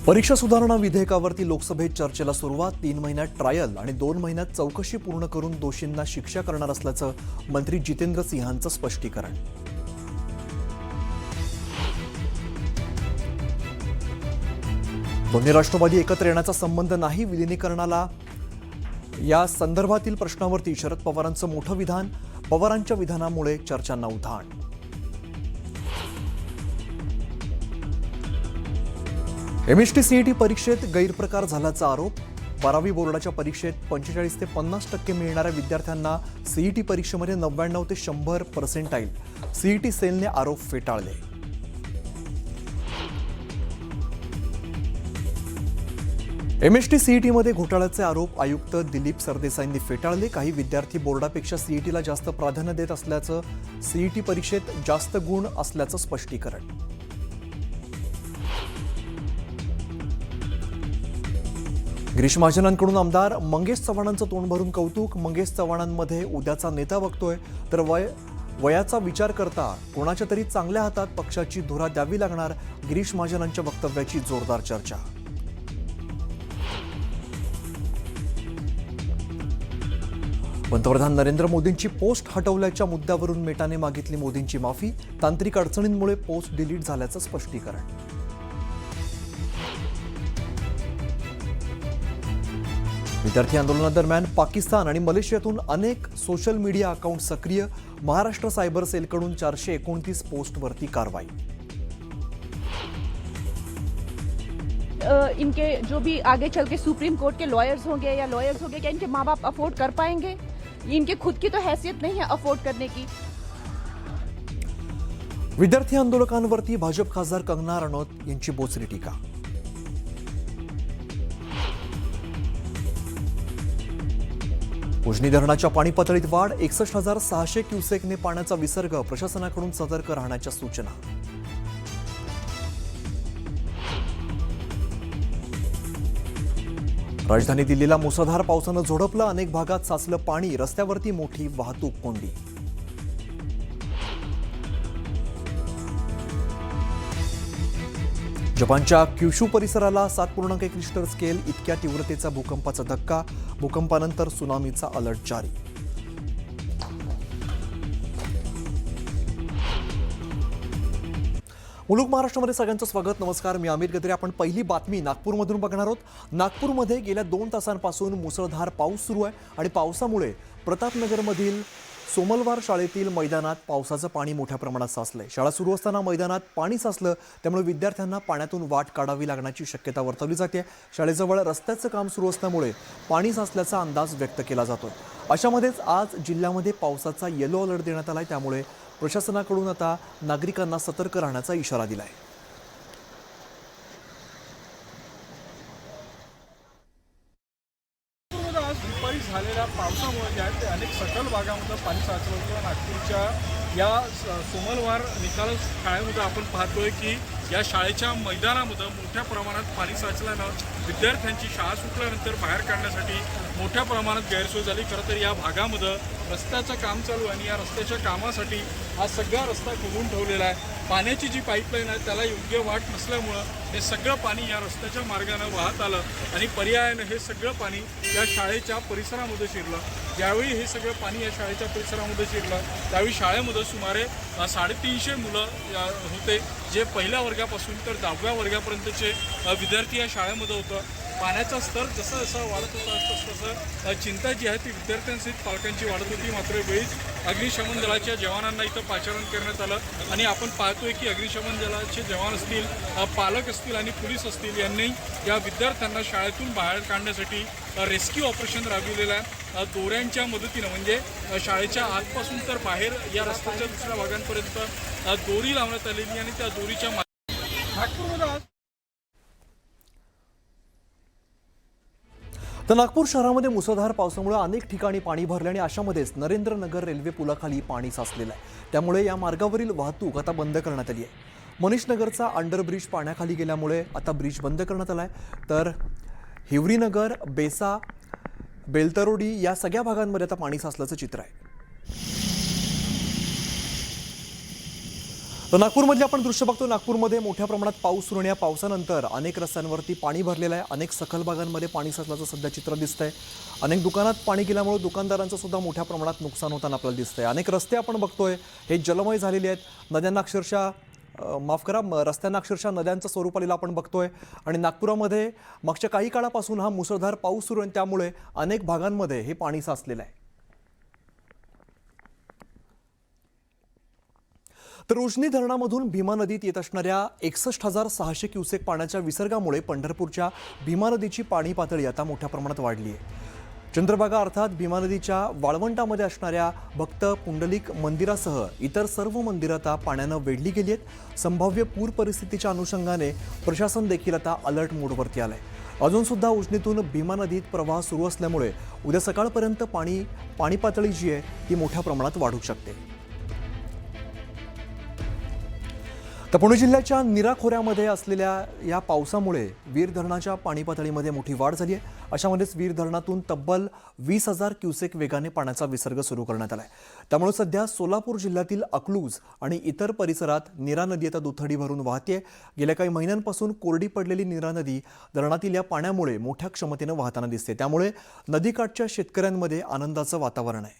परीक्षा सुधारणा विधेयकावरती लोकसभेत चर्चेला सुरुवात. 3 महिन्यात ट्रायल आणि 2 महिन्यात चौकशी पूर्ण करून दोषींना शिक्षा करणार असल्याचं मंत्री जितेंद्र सिंहांचं स्पष्टीकरण. दोन्ही राष्ट्रवादी एकत्र येण्याचा संबंध नाही, विलिनीकरणाला या संदर्भातील प्रश्नावरती शरद पवारांचं मोठं विधान. पवारांच्या विधानामुळे चर्चांना उधाण. एमएसटी सीईटी परीक्षेत गैरप्रकार झाल्याचा आरोप. 12वी बोर्डाच्या परीक्षेत 45 ते 50% मिळणाऱ्या विद्यार्थ्यांना सीईटी परीक्षेमध्ये 99 ते 100% सीईटी सेलने आरोप फेटाळले. एमएसटी सीईटीमध्ये घोटाळ्याचे आरोप आयुक्त दिलीप सरदेसाईंनी फेटाळले. काही विद्यार्थी बोर्डापेक्षा सीईटीला जास्त प्राधान्य देत असल्याचं, सीईटी परीक्षेत जास्त गुण असल्याचं स्पष्टीकरण. गिरीश महाजनांकडून आमदार मंगेश चव्हाणांचं तोंड भरून कौतुक. मंगेश चव्हाणांमध्ये उद्याचा नेता बघतोय, तर वयाचा विचार करता कोणाच्या तरी चांगल्या हातात पक्षाची धुरा द्यावी लागणार. गिरीश महाजनांच्या वक्तव्याची जोरदार चर्चा. पंतप्रधान नरेंद्र मोदींची पोस्ट हटवल्याच्या मुद्द्यावरून मेटाने मागितली मोदींची माफी. तांत्रिक अडचणींमुळे पोस्ट डिलीट झाल्याचं स्पष्टीकरण. विद्यार्थी आंदोलनादरम्यान पाकिस्तान आणि मलेशियातून अनेक सोशल मीडिया अकाउंट सक्रिय. महाराष्ट्र सायबर सेलकडून 429 पोस्टवरती कारवाई. इनके जो भी आगे चल के सुप्रीम कोर्ट के लॉयर्स होंगे या लॉयर्स होंगे, क्या इनके माँ बाप अफोर्ड कर पाएंगे? इनके खुद की तो हैसियत नहीं है अफोर्ड करने की. विद्यार्थी आंदोलकांवरती भाजप खासदार कंगना रनौत यांची बोचरी टीका. उजनी धरणाच्या पाणी पातळीत वाढ. 61,600 क्युसेकने पाण्याचा विसर्ग. प्रशासनाकडून सतर्क राहण्याच्या सूचना. राजधानी दिल्लीला मुसळधार पावसानं झोडपलं. अनेक भागात साचलं पाणी. रस्त्यावरती मोठी वाहतूक कोंडी. जपानच्या क्युशू परिसराला 7.1 रिश्टर स्केल इतक्या तीव्रतेचा भूकंपाचा धक्का. भूकंपानंतर सुनामीचा अलर्ट जारी. मुलुक महाराष्ट्रामध्ये सगळ्यांचं स्वागत. नमस्कार, मी अमित गद्रे. आपण पहिली बातमी नागपूरमधून बघणार आहोत. नागपूरमध्ये गेल्या 2 तासांपासून मुसळधार पाऊस सुरू आहे आणि पावसामुळे प्रतापनगरमधील सोमलवार शाळेतील मैदानात पावसाचं पाणी मोठ्या प्रमाणात साचलंय. शाळा सुरू असताना मैदानात पाणी साचलं, त्यामुळे विद्यार्थ्यांना पाण्यातून वाट काढावी लागण्याची शक्यता वर्तवली जाते. शाळेजवळ रस्त्याचं काम सुरू असल्यामुळे पाणी साचल्याचा अंदाज व्यक्त केला जातो. अशामध्येच आज जिल्ह्यामध्ये पावसाचा येलो अलर्ट देण्यात आलाय. त्यामुळे प्रशासनाकडून आता नागरिकांना सतर्क राहण्याचा इशारा दिलाय. आज दुपारी झालेल्या पावसामुळे जे आहे ते अनेक सखल भागामध्ये पाणी साचलं होतं. नागपूरच्या या सोमलवार निकाल शाळेमध्ये आपण पाहतोय की या शाळेच्या मैदानामध्ये मोठ्या प्रमाणात पाणी साचल्यानं विद्यार्थ्यांची शाळा सुटल्यानंतर बाहेर काढण्यासाठी मोठ्या प्रमाणात गैरसोय झाली. खरं तर या भागामध्ये रस्त्याचं काम चालू आहे आणि या रस्त्याच्या कामासाठी हा सगळा रस्ता खोदून ठेवलेला आहे. पाण्याची जी पाईपलाईन आहे त्याला योग्य वाट नसल्यामुळं हे सगळं पाणी या रस्त्याच्या मार्गानं वाहत आलं आणि पर्यायानं हे सगळं पाणी या शाळेच्या परिसरामध्ये शिरलं. ज्यावेळी हे सगळं पाणी या शाळेच्या परिसरामध्ये शिरलं त्यावेळी शाळेमध्ये सुमारे 350 मुलं होते, जे पहिल्या वर्गापासून तर 10व्या वर्गापर्यंतचे विद्यार्थी या शाळेमध्ये होतं. पाण्याचा स्तर जसा जसा वाढत होता तसं चिंता जी आहे ती विद्यार्थ्यांसहित पालकांची वाढत होती. मात्र वेळीच अग्निशमन दलाच्या जवानांना इथं पाचारण करण्यात आलं आणि आपण पाहतोय की अग्निशमन दलाचे जवान असतील, पालक असतील आणि पोलीस असतील यांनी या विद्यार्थ्यांना शाळेतून बाहेर काढण्यासाठी रेस्क्यू ऑपरेशन राबविलेलं आहे. दोऱ्यांच्या मदतीनं म्हणजे शाळेच्या आतपासून तर बाहेर या रस्त्याच्या दुसऱ्या भागांपर्यंत दोरी लावण्यात आलेली आणि त्या दोरीच्या नागपूरमध्ये तर नागपूर शहरामध्ये मुसळधार पावसामुळे अनेक ठिकाणी पाणी भरले आणि अशामध्येच नरेंद्रनगर रेल्वे पुलाखाली पाणी साचलेलं आहे. त्यामुळे या मार्गावरील वाहतूक आता बंद करण्यात आली आहे. मनीषनगरचा अंडरब्रिज पाण्याखाली गेल्यामुळे आता ब्रिज बंद करण्यात आला आहे. तर हिवरीनगर, बेसा, बेलतरोडी या सगळ्या भागांमध्ये आता पाणी साचल्याचं चित्र आहे. तर नागपूरमधले आपण दृश्य बघतो. नागपूरमध्ये मोठ्या प्रमाणात पाऊस सुरू आहे. या पावसानंतर अनेक रस्त्यांवरती पाणी भरलेलं आहे. अनेक सखल भागांमध्ये पाणी साचल्याचं सध्या चित्र दिसतंय. अनेक दुकानात पाणी गेल्यामुळे दुकानदारांचं सुद्धा मोठ्या प्रमाणात नुकसान होताना आपल्याला दिसतंय. अनेक रस्ते आपण बघतोय हे जलमय झालेले आहेत. नद्यांना अक्षरशः रस्त्यांना अक्षरशः नद्यांचं स्वरूप आलेलं आपण बघतोय. आणि नागपुरामध्ये मागच्या काही काळापासून हा मुसळधार पाऊस सुरू आहे, त्यामुळे अनेक भागांमध्ये हे पाणी साचलेलं आहे. तर उजनी धरणामधून भीमा नदीत येत असणाऱ्या 61,600 क्युसेक पाण्याच्या विसर्गामुळे पंढरपूरच्या भीमा नदीची पाणी पातळी आता मोठ्या प्रमाणात वाढली आहे. चंद्रभागा अर्थात भीमा नदीच्या वाळवंटामध्ये असणाऱ्या भक्त पुंडलिक मंदिरासह इतर सर्व मंदिरं आता पाण्यानं वेढली गेली आहेत. संभाव्य पूर परिस्थितीच्या अनुषंगाने प्रशासन देखील आता अलर्ट मोडवरती आलंय. अजून सुद्धा उजनीतून भीमा नदीत प्रवाह सुरू असल्यामुळे उद्या सकाळपर्यंत पाणी पातळी जी आहे ती मोठ्या प्रमाणात वाढू शकते. तर पुणे जिल्ह्याच्या नीरा खोऱ्यामध्ये असलेल्या या पावसामुळे वीर धरणाच्या पाणी पातळीमध्ये मोठी वाढ झाली आहे. अशामध्येच वीर धरणातून तब्बल 20,000 क्युसेक वेगाने पाण्याचा विसर्ग सुरू करण्यात आला आहे. त्यामुळे सध्या सोलापूर जिल्ह्यातील अकलूज आणि इतर परिसरात नीरा नदी आता दुथडी भरून वाहते. गेल्या काही महिन्यांपासून कोरडी पडलेली नीरा नदी धरणातील या पाण्यामुळे मोठ्या क्षमतेनं वाहताना दिसते. त्यामुळे नदीकाठच्या शेतकऱ्यांमध्ये आनंदाचं वातावरण आहे.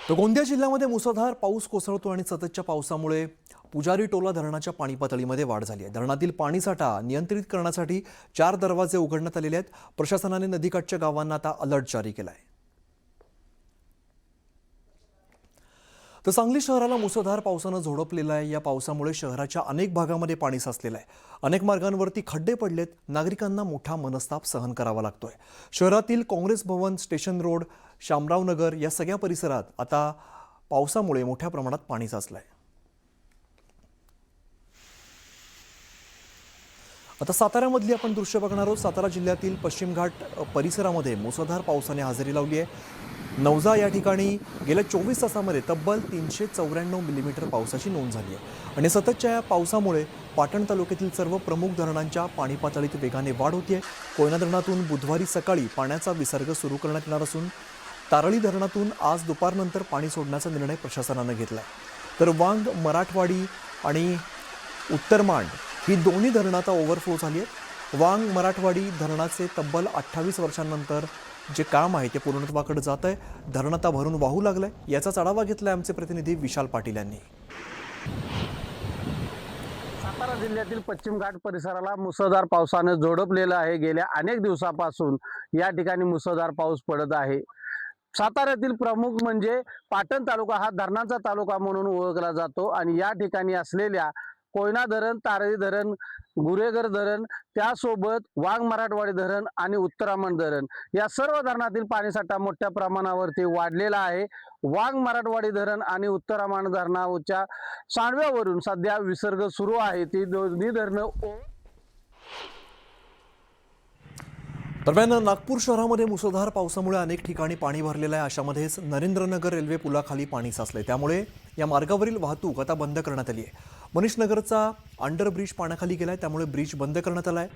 तर गोंदिया जिल्ह्यामध्ये मुसळधार पाऊस कोसळतो आणि सततच्या पावसामुळे पुजारी टोला धरणाच्या पाणी पातळीमध्ये वाढ झाली आहे. धरणातील पाणीसाठा नियंत्रित करण्यासाठी 4 दरवाजे उघडण्यात आलेले आहेत. प्रशासनाने नदीकाठच्या गावांना आता अलर्ट जारी केला आहे. तर सांगली शहराला मुसळधार पावसानं झोडपलेलं आहे. या पावसामुळे शहराच्या अनेक भागामध्ये पाणी साचलेलं आहे. अनेक मार्गांवरती खड्डे पडलेत. नागरिकांना मोठा मनस्ताप सहन करावा लागतोय. शहरातील काँग्रेस भवन, स्टेशन रोड, शामराव नगर या सगळ्या परिसरात आता पावसामुळे मोठ्या प्रमाणात पाणी साचलंय. आता साताऱ्यामधली आपण दृश्य बघणार आहोत. सातारा जिल्ह्यातील पश्चिम घाट परिसरामध्ये मुसळधार पावसाने हजेरी लावली आहे. नवजा या ठिकाणी गेल्या 24 तासामध्ये तब्बल 394 मिलीमीटर पावसाची नोंद झाली आहे. आणि सततच्या या पावसामुळे पाटण तालुक्यातील सर्व प्रमुख धरणांच्या पाणी पातळीत वेगाने वाढ होतीये. कोयना धरणातून बुधवारी सकाळी पाण्याचा विसर्ग सुरू करण्यात येणार असून तारळी धरणातून आज दुपारनंतर पाणी सोडण्याचा निर्णय प्रशासनानं घेतला आहे. तर वांग, मराठवाडी आणि उत्तरमांड ही दोन्ही धरणं आता ओव्हरफ्लो झाली आहेत. वांग मराठवाडी धरणाचे तब्बल 28 वर्षांनंतर जे काम आहे ते पूर्णत्वाकडे जात आहे. धरण आता भरून वाहू लागलंय. याचाच आढावा घेतलाय आमचे प्रतिनिधी विशाल पाटील यांनी. सातारा जिल्ह्यातील पश्चिम घाट परिसराला मुसळधार पावसाने झोडपलेलं आहे. गेल्या अनेक दिवसापासून या ठिकाणी मुसळधार पाऊस पडत आहे. साताऱ्यातील प्रमुख म्हणजे पाटण तालुका हा धरणांचा तालुका म्हणून ओळखला जातो आणि या ठिकाणी असलेल्या कोयना धरण, तारळी धरण, गुरेघर धरण, त्यासोबत वांग मराठवाडी धरण आणि उत्तरामंड धरण या सर्व धरणातील पाणीसाठा मोठ्या प्रमाणावरती वाढलेला आहे. वांग मराठवाडी धरण आणि उत्तरामंड धरणाच्या सांडव्यावरून सध्या विसर्ग सुरू आहे. ती दोन्ही धरणं दरम्यान नागपूर शहरामध्ये मुसळधार पावसामुळे अनेक ठिकाणी पाणी भरलेलं आहे. अशामध्येच नरेंद्रनगर रेल्वे पुलाखाली पाणी साचलंय. त्यामुळे या मार्गावरील वाहतूक आता बंद करण्यात आली आहे. मनीषनगरचा अंडरब्रिज पाण्याखाली गेलाय, त्यामुळे ब्रिज बंद करण्यात आलाय.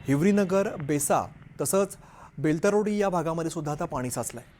हिवरीनगर, बेसा तसंच बेलतरोडी या भागामध्ये सुद्धा आता पाणी साचलंय.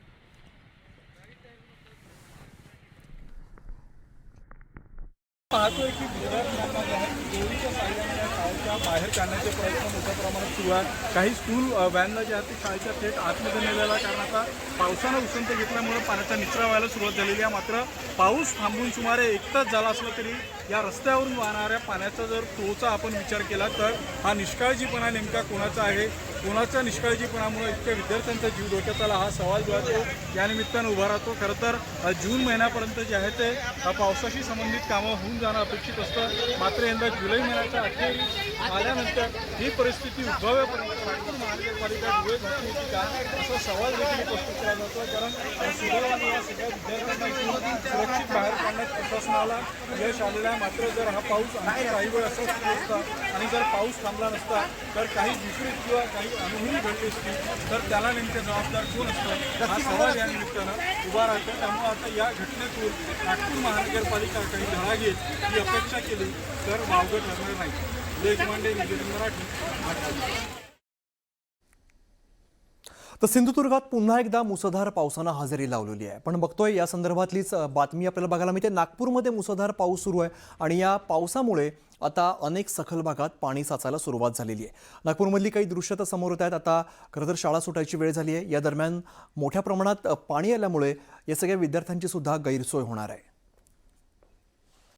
पाहतोय की विद्यार्थ्यांना जे आहे दोरीच्या साह्याने या शाळेच्या बाहेर काढण्याचे प्रयत्न मोठ्या प्रमाणात सुरू आहे. काही स्कूल व्हॅनला जे आहे ते शाळेच्या थेट आतमध्ये नेलेला, कारण आता पावसानं उसंत घेतल्यामुळे पाण्याचा निचरा व्हायला सुरुवात झालेली आहे. मात्र पाऊस थांबून सुमारे 1 तास झाला असला तरी या रस्त्यावरून वाहणाऱ्या पाण्याचा जर फ्लोचा आपण विचार केला तर हा निष्काळजीपणा नेमका कोणाचा आहे, कोणाच्या निष्काळजीपणामुळे इतक्या विद्यार्थ्यांचा जीव धोक्यात आला, हा सवाल जो आहे तो या निमित्तानं उभा राहतो. खरं तर जून महिन्यापर्यंत जे आहे ते पावसाशी संबंधित कामं होऊन जाणं अपेक्षित असतं. मात्र यंदा जुलै महिन्याच्या अखेरीस आल्यानंतर ही परिस्थिती उद्भवेपर्यंत नागपूर महानगरपालिका डोळे झाकली होती का, असा सवाल देखील उपस्थित केला जातो. कारण सुदैवाने या सगळ्या विद्यार्थ्यांना इथून सुरक्षित बाहेर काढण्यात प्रशासनाला यश आलेलं आहे. मात्र जर हा पाऊस आणखी काही वेळ असा सुरू असता आणि जर पाऊस थांबला नसता तर काही विपरीत किंवा काही अनुभवी घडली असती तर त्याला नेमके जबाबदार कोण असतं, हा सवाल या निमित्तानं उभा राहतो. त्यामुळे आता या घटनेतून नागपूर महानगरपालिका काही धडा घेईल ही अपेक्षा केली तर वावगं ठरणार नाही. जय मांडे, मराठी. तर सिंधुदुर्गात पुन्हा एकदा मुसळधार पावसानं हजेरी लावलेली आहे. पण बघतोय या संदर्भातलीच बातमी आपल्याला बघायला मिळते. नागपूरमध्ये मुसळधार पाऊस सुरू आहे आणि या पावसामुळे आता अनेक सखल भागात पाणी साचायला सुरुवात झालेली आहे. नागपूरमधली काही दृश्य तर समोर येत आहेत. आता खरं तर शाळा सुटायची वेळ झाली आहे. या दरम्यान मोठ्या प्रमाणात पाणी आल्यामुळे या सगळ्या विद्यार्थ्यांची सुद्धा गैरसोय होणार आहे.